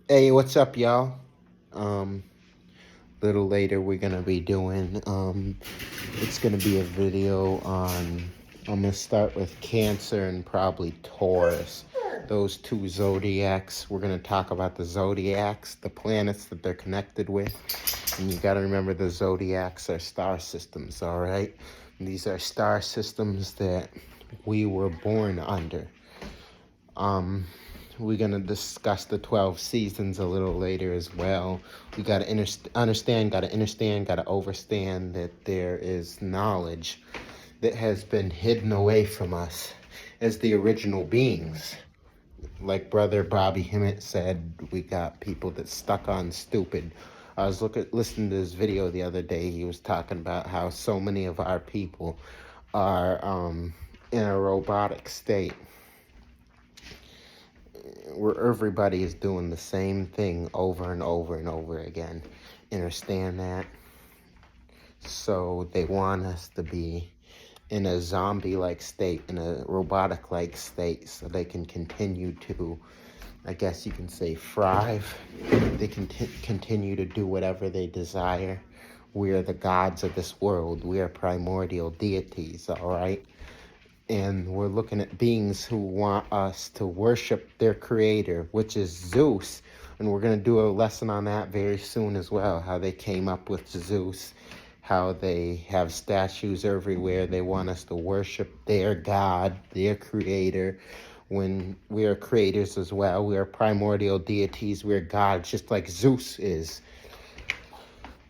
Hey, what's up, y'all? Little later we're gonna be doing it's gonna be a video on I'm gonna start with Cancer and probably Taurus. Those two zodiacs. We're gonna talk about the zodiacs, the planets that they're connected with. And you gotta remember the zodiacs are star systems, alright? These are star systems that we were born under. Um, we're going to discuss the 12 seasons a little later as well. We got to understand, got to understand, got to overstand that there is knowledge that has been hidden away from us as the original beings. Like Brother Bobby Hemmett said, we got people that stuck on stupid. I was listening to this video the other day. He was talking about how so many of our people are in a robotic state where everybody is doing the same thing over and over and over again. Understand that? So they want us to be in a zombie-like state, in a robotic-like state, so they can continue to, I guess you can say, thrive. They can continue to do whatever they desire. We are the gods of this world. We are primordial deities, all right? And we're looking at beings who want us to worship their creator, which is Zeus. And we're going to do a lesson on that very soon as well, how they came up with Zeus, how they have statues everywhere. They want us to worship their god, their creator, when we are creators as well. We are primordial deities. We are gods, just like Zeus is.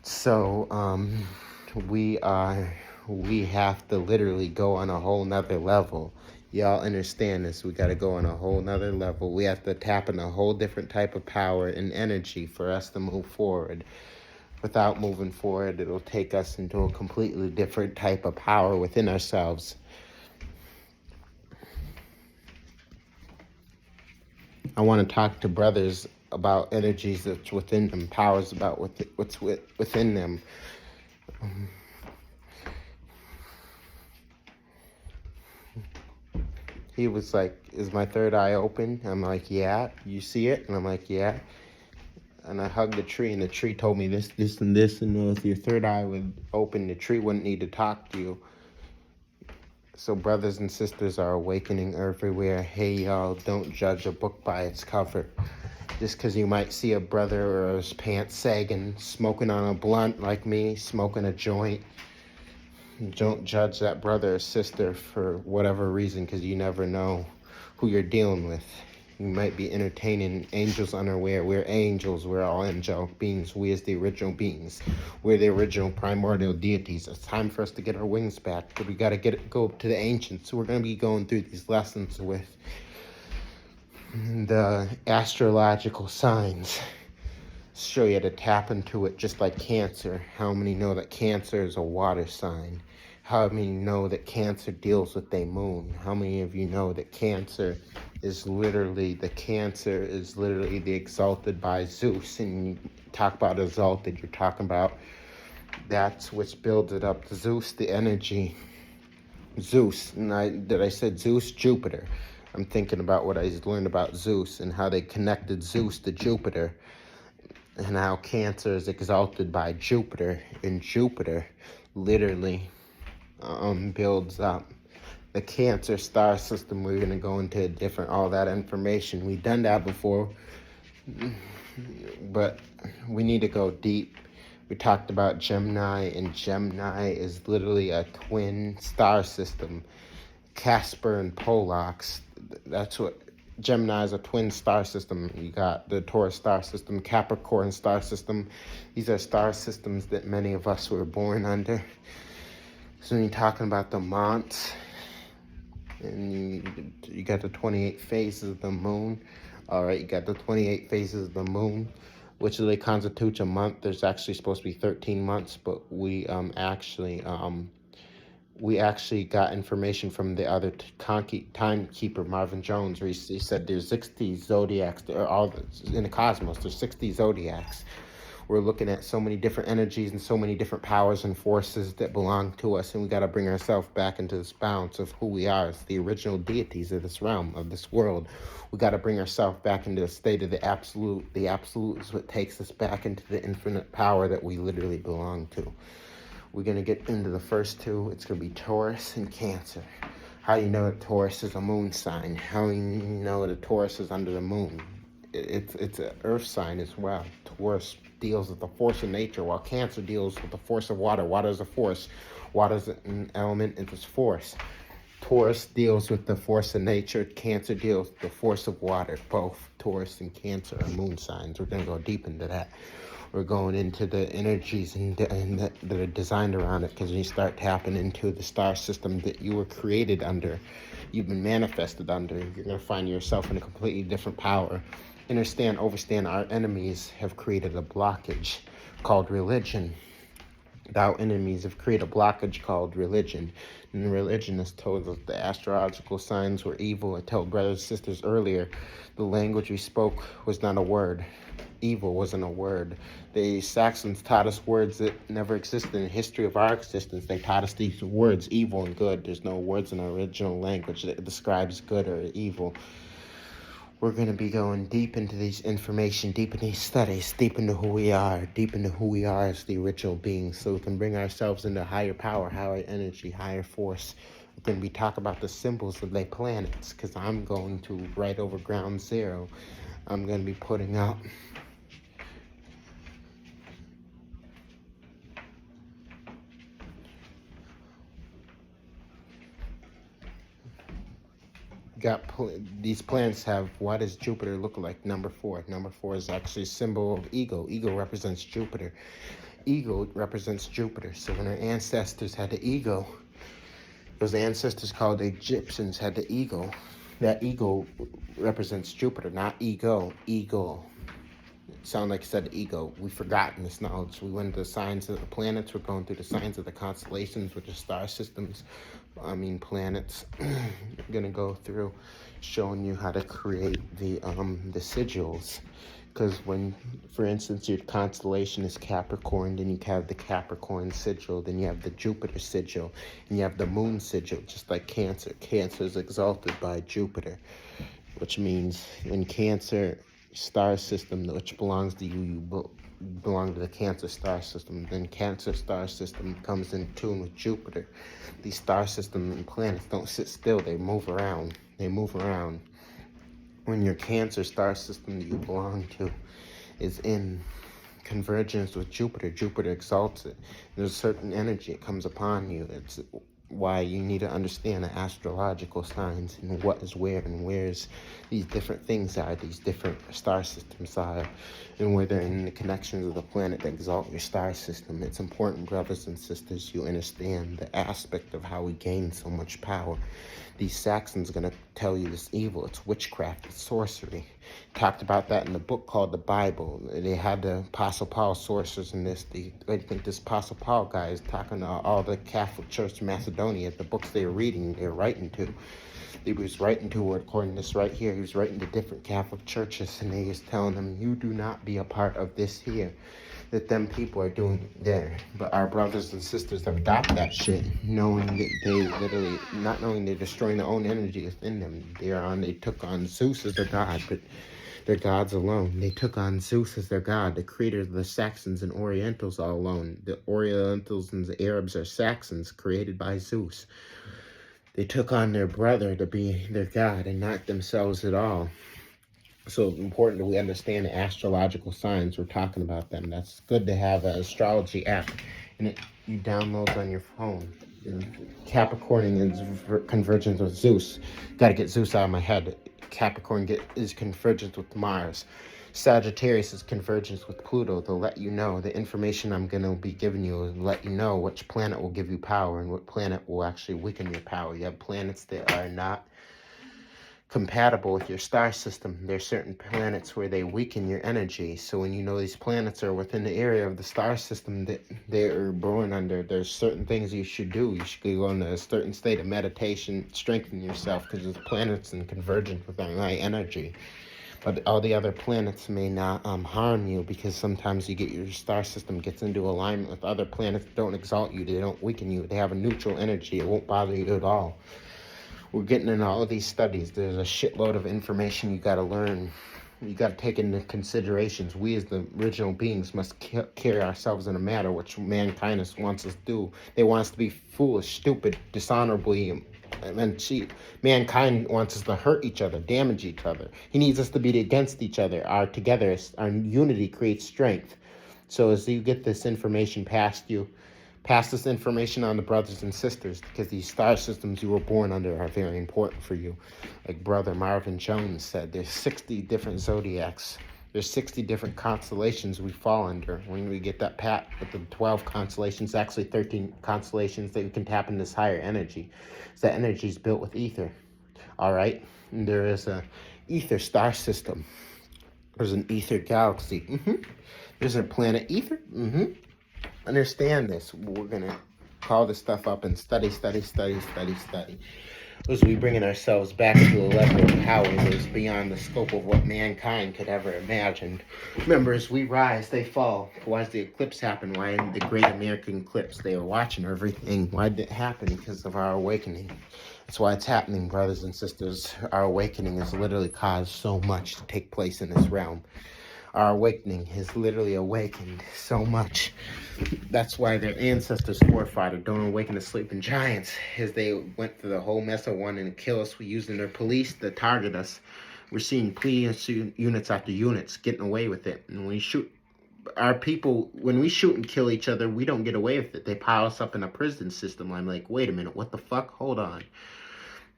So we have to literally go on a whole nother level. Y'all understand this? We got to go on a whole nother level. We have to tap in a whole different type of power and energy for us to move forward. Without moving forward, it'll take us into a completely different type of power within ourselves. I want to talk to brothers about energies that's within them, powers about what's within them. He was like, is my third eye open? I'm like, yeah. You see it? And I'm like, yeah. And I hugged the tree, and the tree told me this, this, and this. And if your third eye would open, the tree wouldn't need to talk to you. So brothers and sisters are awakening everywhere. Hey, y'all, don't judge a book by its cover. Just because you might see a brother or his pants sagging, smoking on a blunt like me, smoking a joint, don't judge that brother or sister for whatever reason, because you never know who you're dealing with. You might be entertaining angels unaware. We're angels. We're all angelic beings. We as the original beings. We're the original primordial deities. It's time for us to get our wings back. But we got to go to the ancients. So we're going to be going through these lessons with the astrological signs. Show you how to tap into it, just like Cancer. How many know that Cancer is a water sign? How many know that Cancer deals with the moon? How many of you know that Cancer is literally the exalted by Zeus? And you talk about exalted, you're talking about that's which builds it up. Zeus, the energy. Zeus, and I said Zeus? Jupiter. I'm thinking about what I learned about Zeus and how they connected Zeus to Jupiter. And how Cancer is exalted by Jupiter, and Jupiter literally builds up the Cancer star system. We're going to go into all that information. We've done that before, but we need to go deep. We talked about Gemini, and Gemini is literally a twin star system. Casper and Pollux, that's what Gemini is, a twin star system. You got the Taurus star system, Capricorn star system. These are star systems that many of us were born under. So when you're talking about the months, and you got the 28 phases of the moon. All right, you got the 28 phases of the moon, which really constitutes a month. There's actually supposed to be 13 months, but we actually got information from the other timekeeper, Marvin Jones, where he said there's 60 zodiacs, in the cosmos. There's 60 zodiacs. We're looking at so many different energies and so many different powers and forces that belong to us, and we got to bring ourselves back into this balance of who we are as the original deities of this realm, of this world. We got to bring ourselves back into the state of the absolute. The absolute is what takes us back into the infinite power that we literally belong to. We're going to get into the first two. It's going to be Taurus and Cancer. How do you know that Taurus is a moon sign? How do you know that Taurus is under the moon? It's an earth sign as well. Taurus deals with the force of nature, while Cancer deals with the force of water. Water is a force. Water is an element, it's force. Taurus deals with the force of nature. Cancer deals with the force of water. Both Taurus and Cancer are moon signs. We're going to go deep into that. We're going into the energies that are designed around it, because when you start tapping into the star system that you were created under, you've been manifested under, you're going to find yourself in a completely different power. Overstand, our enemies have created a blockage called religion. Our enemies have created a blockage called religion. And religion has told us the astrological signs were evil. I told brothers and sisters earlier, the language we spoke was not a word. Evil wasn't a word. The Saxons taught us words that never existed in the history of our existence. They taught us these words, evil and good. There's no words in our original language that describes good or evil. We're going to be going deep into these information, deep in these studies, deep into who we are as the original beings, so we can bring ourselves into higher power, higher energy, higher force. We're going to be talking about the symbols of the planets, because I'm going to, right over ground zero, I'm going to be putting out these planets have, what does Jupiter look like? Number 4. Number 4 is actually a symbol of ego. Ego represents Jupiter. Ego represents Jupiter. So when our ancestors had the ego, those ancestors called the Egyptians had the ego. That ego represents Jupiter, not ego. Ego. Sound like I said ego. We've forgotten this knowledge. We went into the signs of the planets. We're going through the signs of the constellations, which are star systems. Planets. I'm gonna go through showing you how to create the sigils. Because when, for instance, your constellation is Capricorn, then you have the Capricorn sigil, then you have the Jupiter sigil, and you have the Moon sigil, just like Cancer. Cancer is exalted by Jupiter, which means in Cancer star system, which belongs to you, you belong to the Cancer star system. Then Cancer star system comes in tune with Jupiter. These star systems and planets don't sit still, they move around. When your Cancer star system that you belong to is in convergence with Jupiter, Jupiter exalts it. There's a certain energy that comes upon you. It's why you need to understand the astrological signs and what is where and where's these different things are, these different star systems are, and where they're in the connections of the planet that exalt your star system. It's important, brothers and sisters, you understand the aspect of how we gain so much power. These Saxons are going to tell you this evil. It's witchcraft. It's sorcery. Talked about that in the book called the Bible. They had the Apostle Paul sources in this. I think this Apostle Paul guy is talking to all the Catholic Church of Macedonia, the books they were reading, they were writing to. He was writing to, according to this right here, he was writing to different Catholic churches, and he was telling them, you do not be a part of this here that them people are doing there. But our brothers and sisters have adopted that shit, knowing that they literally, not knowing they're destroying their own energy within them. They took on Zeus as their god, but they're gods alone. They took on Zeus as their god, the creator of the Saxons and Orientals all alone. The Orientals and the Arabs are Saxons created by Zeus. They took on their brother to be their god and not themselves at all. So important that we understand the astrological signs. We're talking about them. That's good to have an astrology app, and you download on your phone. Capricorn is convergence with Zeus. Got to get Zeus out of my head. Capricorn is convergence with Mars. Sagittarius is convergence with Pluto. They'll let you know the information I'm going to be giving you will let you know which planet will give you power and what planet will actually weaken your power. You have planets that are not compatible with your star system. There's certain planets where they weaken your energy. So when you know these planets are within the area of the star system that they're born under, there's certain things you should do. You should go in a certain state of meditation, strengthen yourself, because there's planets in convergence with my energy. But all the other planets may not harm you, because sometimes your star system gets into alignment with other planets that don't exalt you, they don't weaken you, they have a neutral energy, it won't bother you at all. We're getting in all of these studies. There's a shitload of information you got to learn. You got to take into considerations. We as the original beings must carry ourselves in a manner which mankind wants us to do. They want us to be foolish, stupid, dishonorably, and cheat. Mankind wants us to hurt each other, damage each other. He needs us to be against each other. Our unity creates strength. So as you get this information past you, pass this information on to brothers and sisters, because these star systems you were born under are very important for you. Like Brother Marvin Jones said, there's 60 different zodiacs. There's 60 different constellations we fall under. When we get that pat with the 12 constellations, actually 13 constellations, that we can tap into this higher energy. So that energy is built with ether. All right? And there is a ether star system. There's an ether galaxy. There's a planet ether. Understand this. We're going to call this stuff up and study. As we bringing ourselves back to a level of power that is beyond the scope of what mankind could ever imagine. Remember, as we rise, they fall. Why does the eclipse happen? Why the Great American Eclipse? They were watching everything. Why did it happen? Because of our awakening. That's why it's happening, brothers and sisters. Our awakening has literally caused so much to take place in this realm. Our awakening has literally awakened so much. That's why their ancestors, forefathers, don't awaken the sleeping giants, as they went through the whole mess of wanting to kill us. We're using their police to target us. We're seeing police units after units getting away with it. And when we shoot our people, when we shoot and kill each other, we don't get away with it. They pile us up in a prison system. I'm like, wait a minute, what the fuck? Hold on.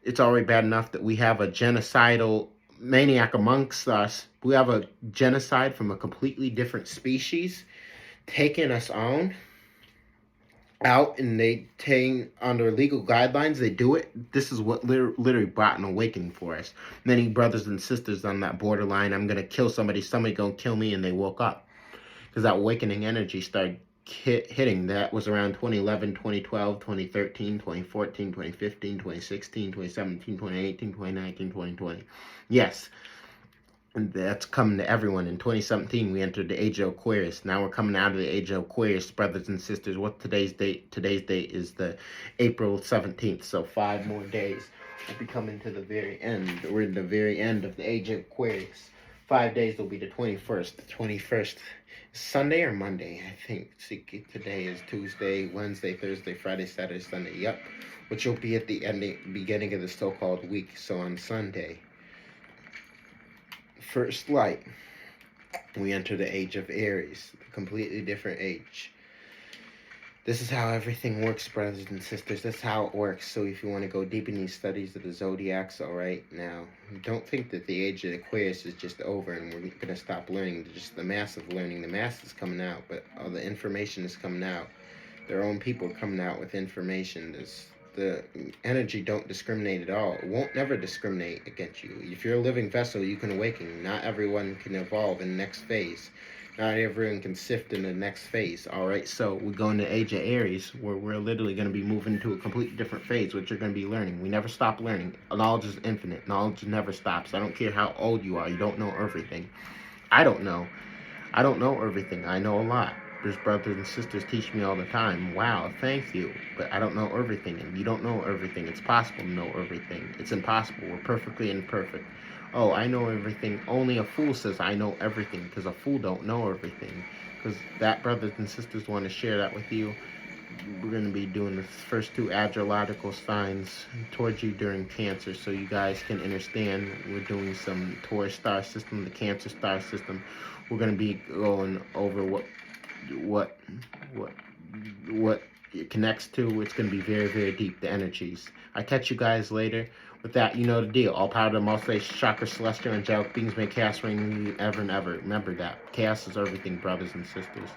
It's already bad enough that we have a genocidal maniac amongst us. We have a genocide from a completely different species taking us on out, and they take under legal guidelines, they do it. This is what literally brought an awakening for us. Many brothers and sisters on that borderline, I'm gonna kill somebody gonna kill me, and they woke up, because that awakening energy started hitting. That was around 2011, 2012, 2013, 2014, 2015, 2016, 2017, 2018, 2019, 2020. Yes, and that's coming to everyone. In 2017, we entered the age of Aquarius. Now we're coming out of the age of Aquarius, brothers and sisters. What today's date? Today's date is the April 17th. So 5 more days. We'll be coming to the very end. We're in the very end of the age of Aquarius. 5 days will be the 21st. The 21st is Sunday or Monday, I think. See, today is Tuesday, Wednesday, Thursday, Friday, Saturday, Sunday. Yep. Which will be at the beginning of the so-called week. So on Sunday, first light, we enter the age of Aries, a completely different age. This is how everything works, brothers and sisters. That's how it works. So if you want to go deep in these studies of the zodiacs, all right, now, don't think that the age of Aquarius is just over and we're going to stop learning. Just the massive learning. The mass is coming out, but all the information is coming out. Their own people are coming out with information. The energy don't discriminate at all. It won't never discriminate against you. If you're a living vessel, you can awaken. Not everyone can evolve in the next phase. Not everyone can sift in the next phase. All right, so we go into age of Aries, where we're literally going to be moving to a completely different phase, which you're going to be learning. We never stop learning. Knowledge is infinite. Knowledge never stops. I don't care how old you are. You don't know everything. I don't know everything. I know a lot. There's brothers and sisters teach me all the time. Wow, thank you. But I don't know everything, and you don't know everything. It's possible to know everything. It's impossible. We're perfectly imperfect. Oh, I know everything. Only a fool says I know everything, because a fool don't know everything. Because that, brothers and sisters, want to share that with you. We're going to be doing the first 2 astrological signs towards you during Cancer, so you guys can understand. We're doing some Taurus star system, the Cancer star system. We're going to be going over what it connects to. It's going to be very, very deep, the energies. I catch you guys later. With that, you know the deal. All power to the most chakra, celestial, angelic beings may chaos reign ever and ever. Remember that. Chaos is everything, brothers and sisters.